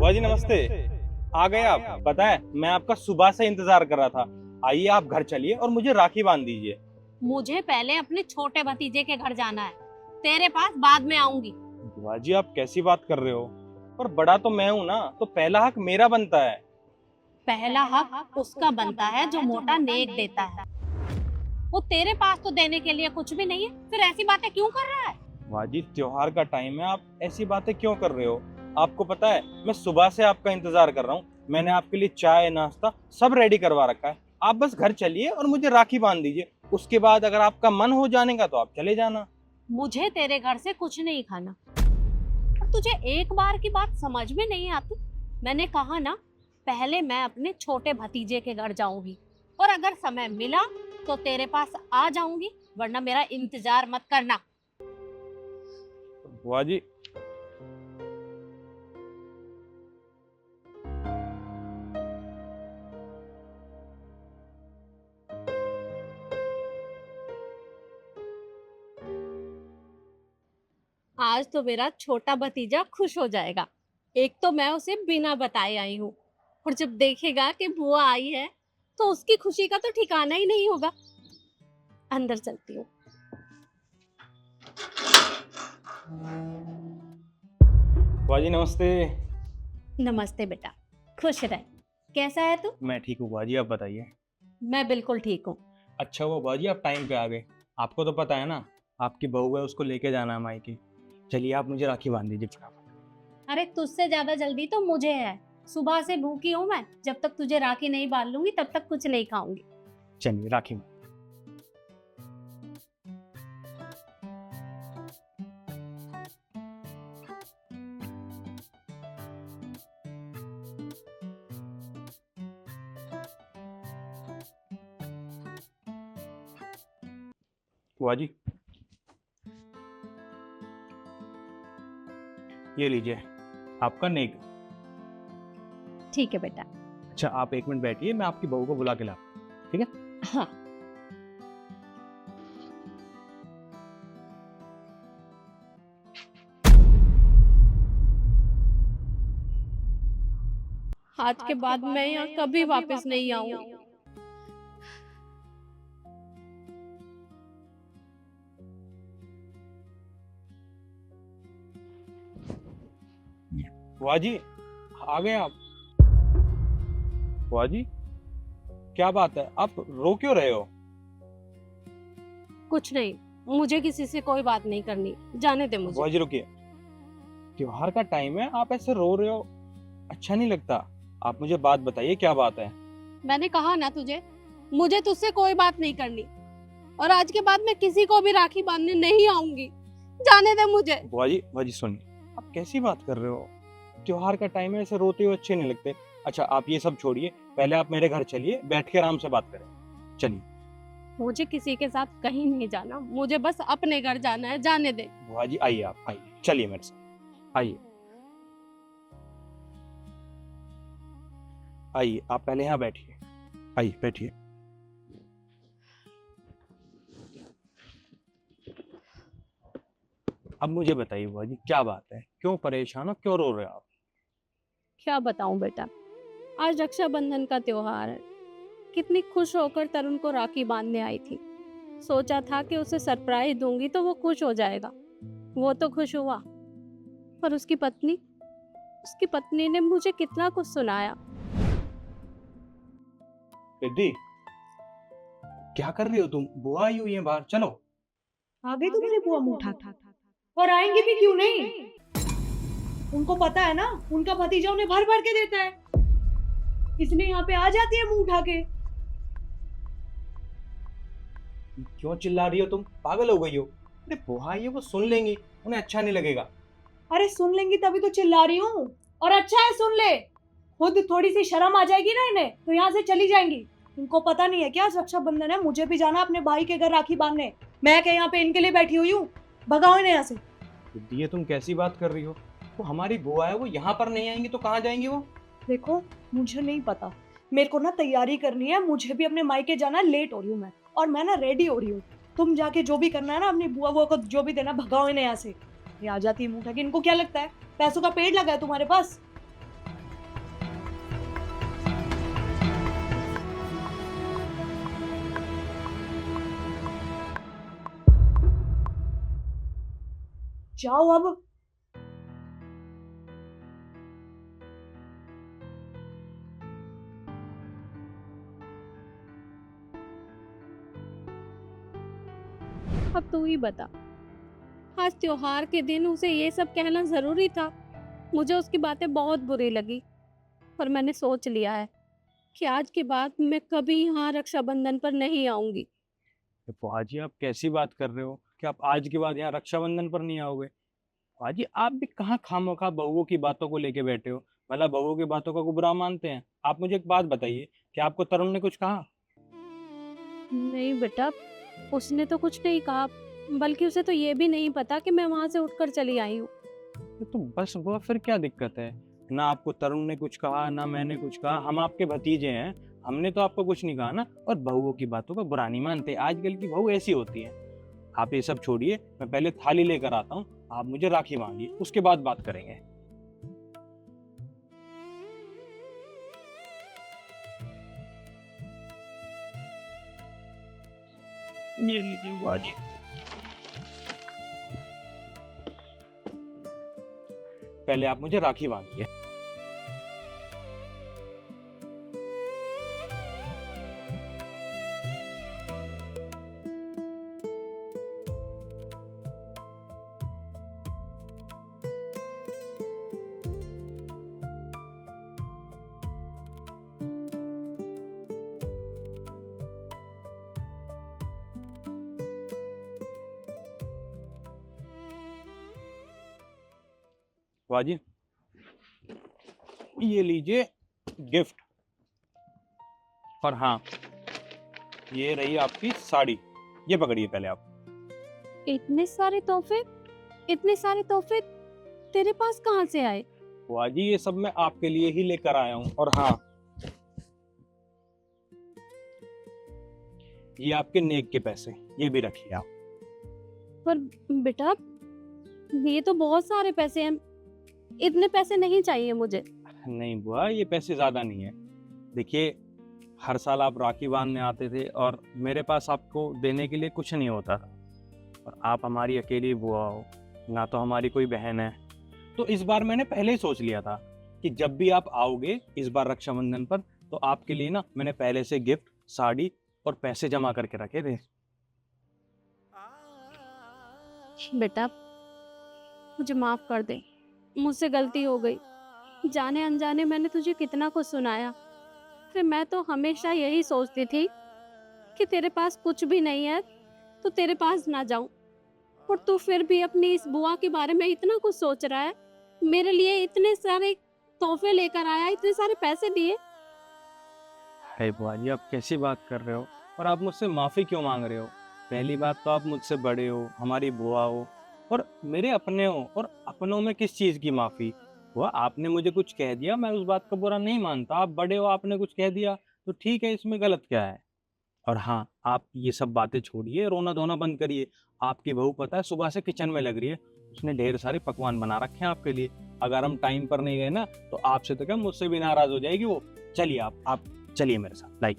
बुआ जी नमस्ते। आ गए आप? पता है मैं आपका सुबह से इंतजार कर रहा था। आइए आप घर चलिए और मुझे राखी बांध दीजिए। मुझे पहले अपने छोटे भतीजे के घर जाना है, तेरे पास बाद में आऊंगी। बुआ जी आप कैसी बात कर रहे हो? पर बड़ा तो मैं हूँ ना, तो पहला हक मेरा बनता है। पहला हक उसका बनता है जो मोटा नेक देता है। वो तेरे पास तो देने के लिए कुछ भी नहीं है, फिर ऐसी बातें क्यों कर रहा है? बुआ जी त्योहार का टाइम है, आप ऐसी बातें क्यों कर रहे हो? आपको पता है मैं सुबह से आपका इंतजार कर रहा हूँ। मैंने आपके लिए चाय नाश्ता सब रेडी करवा रखा है। आप बस घर चलिए और मुझे राखी बांध दीजिए। उसके बाद अगर आपका मन हो जाने का तो आप चले जाना। मुझे तेरे घर से कुछ नहीं खाना। और तुझे एक बार की बात समझ में नहीं आती? मैंने कहा ना, पहले मैं अपने छोटे भतीजे के घर जाऊंगी, और अगर समय मिला तो तेरे पास आ जाऊंगी, वरना मेरा इंतजार मत करना। बुआ जी आज तो मेरा छोटा भतीजा खुश हो जाएगा। एक तो मैं उसे बिना बताए आई हूँ, और जब देखेगा कि बुआ आई है तो उसकी खुशी का तो ठिकाना ही नहीं होगा। अंदर चलती हूँ। बुआ जी नमस्ते। नमस्ते बेटा, खुश रह। कैसा है तू? मैं ठीक हूँ बुआ जी, आप बताइए। मैं बिल्कुल ठीक हूँ। अच्छा हुआ बुआ जी आप टाइम पे आ गए। आपको तो पता है ना, आपकी बहू है उसको लेके जाना है मायके। चलिए आप मुझे राखी बांध दीजिए फटाफट। अरे तुझसे ज्यादा जल्दी तो मुझे है। सुबह से भूखी हूँ मैं, जब तक तुझे राखी नहीं बांध लूंगी तब तक कुछ नहीं खाऊंगी। चलिए राखी बांध। बुआ जी ये लीजिए आपका नेक। ठीक है बेटा। अच्छा आप एक मिनट बैठिए, मैं आपकी बहू को बुला के लाता हूं, ठीक है? हाँ। आज के बाद मैं यहाँ कभी वापस नहीं आऊंगी। बुआ जी आ गए आप? बुआ जी क्या बात है, आप रो क्यों रहे हो? कुछ नहीं, मुझे किसी से कोई बात नहीं करनी, जाने दे मुझे। बुआ जी रुकिए, त्योहार का टाइम है, आप ऐसे रो रहे हो, अच्छा नहीं लगता। आप मुझे बात बताइए क्या बात है? मैंने कहा ना तुझे, मुझे तुझसे कोई बात नहीं करनी, और आज के बाद मैं किसी को भी राखी बांधने नहीं आऊंगी। जाने दे मुझे। बुआ जी सुनिए, आप कैसी बात कर रहे हो? त्योहार का टाइम है, ऐसे रोते हुए अच्छे नहीं लगते। अच्छा आप ये सब छोड़िए, पहले आप मेरे घर चलिए, बैठ के आराम से बात करें। चलिए। मुझे किसी के साथ कहीं नहीं जाना, मुझे बस अपने घर जाना है, जाने दे। बुआ जी आइए, आप आइए, चलिए मेरे साथ आइए। आइए आप पहले यहाँ बैठिए, आइए बैठिए। अब मुझे बताइए बुआ जी क्या बात है, क्यों परेशान हो, क्यों रो रहे हो आप? क्या बताऊं बेटा, आज रक्षाबंधन का त्योहार है। कितनी खुश होकर तरुण को राखी बांधने आई थी। सोचा था कि उसे सरप्राइज दूंगी तो वो खुश हो जाएगा। वो तो खुश हुआ, पर उसकी पत्नी ने मुझे कितना कुछ सुनाया। रिद्धि क्या कर रही हो तुम? बुआ आई हुई है बाहर, चलो। आ गई तुम्हारी बुआ मुंह उठा के। और आएंगे भी क्यों नहीं? उनको पता है ना, उनका भतीजा उन्हें भर भर के देता है, इसलिए यहाँ पे आ जाती है मुंह उठा के। क्यों चिल्ला रही हो तुम, पागल हो गई हो? अरे बुआ आई है, वो सुन लेंगी, उन्हें अच्छा नहीं लगेगा। अरे सुन लेंगी तभी तो चिल्ला रही हूँ। और अच्छा है सुन ले, खुद थोड़ी सी शर्म आ जाएगी ना इन्हें तो यहाँ से चली जाएंगी। इनको पता नहीं है क्या रक्षाबंधन है, मुझे भी जाना अपने भाई के घर राखी बांधने। मैं क्या यहाँ पे इनके लिए बैठी हुई हूँ? भगाओ इन्हें यहाँ से। रिद्धि ये तुम कैसी बात कर रही हो? वो हमारी बुआ है, वो यहाँ पर नहीं आएंगी तो कहाँ जाएंगी वो? देखो मुझे नहीं पता, मेरे को ना तैयारी करनी है, मुझे भी अपने मायके जाना, लेट हो रही हूँ मैं, और मैं ना रेडी हो रही हूँ। तुम जाके जो भी करना है ना अपनी बुआ को जो भी देना, भगाओ इन्हें यहाँ से। ये आ जाती है मुंह उठा के, इनको क्या लगता है पैसों का पेड़ लगा है तुम्हारे पास? जाओ अब। अब तू ही बता, आज त्योहार के दिन उसे ये सब कहना जरूरी था? मुझे उसकी बातें बहुत बुरी लगी, पर मैंने सोच लिया है कि आज के बाद मैं कभी यहाँ रक्षाबंधन पर नहीं आऊंगी। बुआ जी आप कैसी बात कर रहे हो कि आप आज के बाद यहाँ रक्षाबंधन पर नहीं आओगे? बुआ जी आप भी कहाँ खामोखा बहुओं की बातों को लेके बैठे हो? मतलब बहुओं की बातों को बुरा मानते हैं? आप मुझे एक बात बताइए कि आपको तरुण ने कुछ कहा? नहीं बेटा, उसने तो कुछ नहीं कहा, बल्कि उसे तो ये भी नहीं पता कि मैं वहां से उठकर चली आई हूँ। तो बस बुआ फिर क्या दिक्कत है? ना आपको तरुण ने कुछ कहा ना मैंने कुछ कहा, हम आपके भतीजे हैं, हमने तो आपको कुछ नहीं कहा ना। और बहुओं की बातों को बुरा नहीं मानते, आजकल की बहू ऐसी होती है। आप ये सब छोड़िए, मैं पहले थाली लेकर आता हूँ, आप मुझे राखी बांधिए, उसके बाद बात करेंगे। ये लीजिए बुआ जी। पहले आप मुझे राखी बांधिए। बुआ जी ये लीजिए गिफ्ट, और हाँ ये रही आपकी साड़ी, ये पकड़िए पहले आप। इतने सारे तोहफे, इतने सारे तोहफे तेरे पास कहाँ से आए? बुआ जी ये सब मैं आपके लिए ही लेकर आया हूँ। और हाँ ये आपके नेक के पैसे, ये भी रखिए आप। पर बेटा, ये तो बहुत सारे पैसे हैं, इतने पैसे नहीं चाहिए मुझे। नहीं बुआ ये पैसे ज्यादा नहीं है। देखिए हर साल आप राखी बांधने आते थे और मेरे पास आपको देने के लिए कुछ नहीं होता था, और आप हमारी अकेली बुआ हो, ना तो हमारी कोई बहन है। तो इस बार मैंने पहले ही सोच लिया था कि जब भी आप आओगे इस बार रक्षाबंधन पर, तो आपके लिए ना मैंने पहले से गिफ्ट, साड़ी और पैसे जमा करके रखे थे। बेटा मुझे माफ कर दे, मुझसे गलती हो गई। जाने अनजाने मैंने तुझे कितना कुछ सुनाया। फिर मैं तो हमेशा यही सोचती थी कि तेरे पास कुछ भी नहीं है तो तेरे पास ना जाऊं, और तू फिर भी अपनी इस बुआ के बारे में इतना कुछ सोच रहा है, मेरे लिए इतने सारे तोहफे लेकर आया, इतने सारे पैसे दिए। है बुआ जी आप कैसी बात कर रहे हो, और आप मुझसे माफी क्यों मांग रहे हो? पहली बात तो आप मुझसे बड़े हो, हमारी बुआ हो और मेरे अपने हो, और अपनों में किस चीज की माफी? हुआ आपने मुझे कुछ कह दिया, मैं उस बात का बुरा नहीं मानता। आप बड़े हो, आपने कुछ कह दिया तो ठीक है, इसमें गलत क्या है? और हाँ आप ये सब बातें छोड़िए, रोना धोना बंद करिए। आपकी बहू पता है सुबह से किचन में लग रही है, उसने ढेर सारे पकवान बना रखे हैं आपके लिए। अगर हम टाइम पर नहीं गए ना तो आपसे तो क्या मुझसे भी नाराज हो जाएगी वो। चलिए आप चलिए मेरे साथ, लाइक